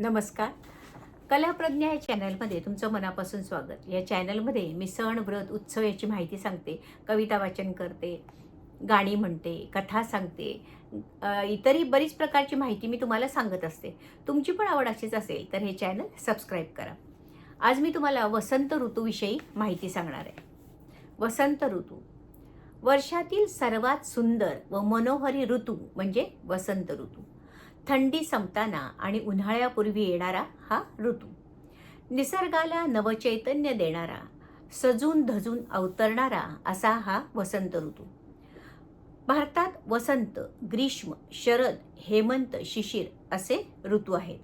नमस्कार. कलाप्रज्ञा या चॅनलमध्ये तुमचं मनापासून स्वागत. या चॅनलमध्ये मी सण, व्रत, उत्सव याची माहिती सांगते, कविता वाचन करते, गाणी म्हणते, कथा सांगते, इतरही बरीच प्रकारची माहिती मी तुम्हाला सांगत असते. तुमची पण आवड अशीच असेल तर हे चॅनल सबस्क्राईब करा. आज मी तुम्हाला वसंत ऋतूविषयी माहिती सांगणार आहे. वसंत ऋतू वर्षातील सर्वात सुंदर व मनोहरी ऋतू म्हणजे वसंत ऋतू. थंडी संपताना आणि उन्हाळ्यापूर्वी येणारा हा ऋतू निसर्गाला नवचैतन्य देणारा, सजून धजून अवतरणारा असा हा वसंत ऋतू. भारतात वसंत, ग्रीष्म, शरद, हेमंत, शिशिर असे ऋतू आहेत.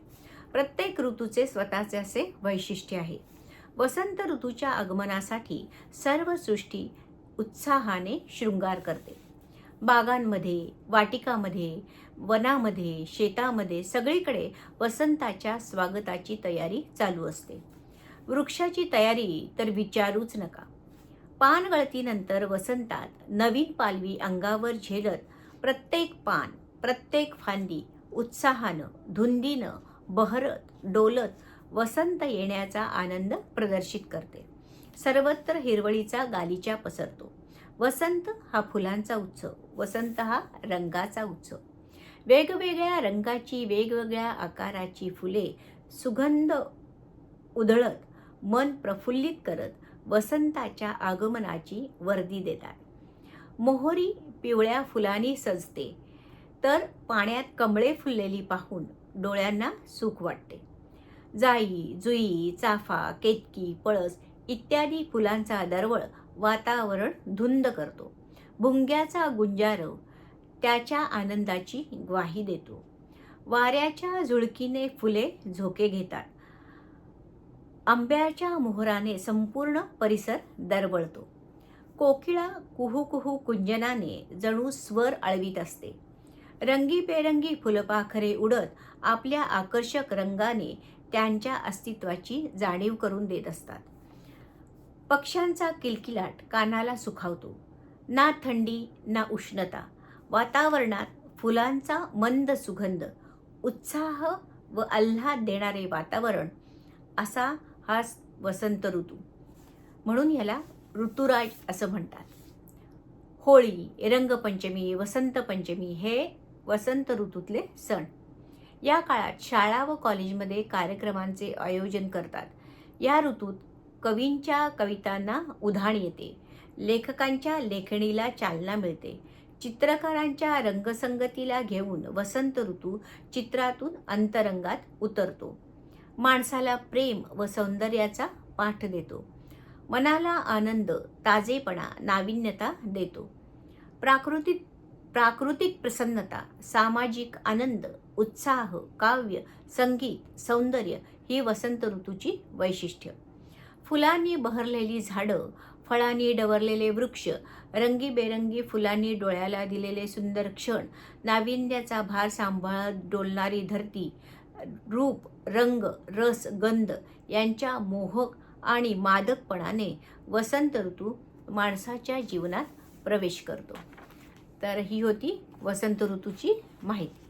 प्रत्येक ऋतूचे स्वतःचे असे वैशिष्ट्य आहे. वसंत ऋतूच्या आगमनासाठी सर्व सृष्टी उत्साहाने शृंगार करते. बागांमध्ये, वाटिकामध्ये, वनामध्ये, शेतामध्ये सगळीकडे वसंताच्या स्वागताची तयारी चालू असते. वृक्षाची तयारी तर विचारूच नका. पानगळतीनंतर वसंतात नवीन पालवी अंगावर झेलत प्रत्येक पान, प्रत्येक फांदी उत्साहानं, धुंदीनं बहरत डोलत वसंत येण्याचा आनंद प्रदर्शित करते. सर्वत्र हिरवळीचा गालिचा पसरतो. वसंत हा फुलांचा उत्सव, वसंत हा रंगाचा उत्सव. वेगवेगळ्या रंगाची, वेगवेगळ्या आकाराची फुले सुगंध उधळत मन प्रफुल्लित करत वसंताच्या आगमनाची वर्दी देतात. मोहरी पिवळ्या फुलांनी सजते तर पाण्यात कमळे फुललेली पाहून डोळ्यांना सुख वाटते. जाई, जुई, चाफा, केतकी, पळस इत्यादी फुलांचा दरवळ वातावरण धुंद करतो. भुंग्याचा गुंजारव त्याच्या आनंदाची ग्वाही देतो. वाऱ्याच्या झुळकीने फुले झोके घेतात. आंब्याच्या मोहराने संपूर्ण परिसर दरवळतो. कोकिळा कुहू कुहू कुंजनाने जणू स्वर आळवीत असते. रंगीबेरंगी फुलपाखरे उडत आपल्या आकर्षक रंगाने त्यांच्या अस्तित्वाची जाणीव करून देत असतात. पक्ष्यांचा किलकिलाट कानाला सुखावतो. ना थंडी ना उष्णता, वातावरणात फुलांचा मंद सुगंध, उत्साह व आल्हाद देणारे वातावरण असा हा वसंत ऋतू. म्हणून याला ऋतुराज असं म्हणतात. होळी, रंगपंचमी, वसंत पंचमी हे वसंत ऋतूतले सण. या काळात शाळा व कॉलेजमध्ये कार्यक्रमांचे आयोजन करतात. या ऋतूत कवींच्या कवितांना उधाण येते. लेखकांच्या लेखणीला चालना मिळते. चित्रकारांच्या रंगसंगतीला घेऊन वसंत ऋतू चित्रातून अंतरंगात उतरतो. माणसाला प्रेम व सौंदर्याचा पाठ देतो. मनाला आनंद, ताजेपणा, नाविन्यता देतो. प्राकृतिक प्रसन्नता, सामाजिक आनंद, उत्साह, काव्य, संगीत, सौंदर्य ही वसंत ऋतूची वैशिष्ट्य. फुलांनी बहरलेली झाडं, फळांनी डवरलेले वृक्ष, रंगीबेरंगी फुलांनी डोळ्याला दिलेले सुंदर क्षण, नाविन्याचा भार सांभाळत डोलणारी धरती, रूप, रंग, रस, गंध यांच्या मोहक आणि मादकपणाने वसंत ऋतू माणसाच्या जीवनात प्रवेश करतो. तर ही होती वसंत ऋतूची माहिती.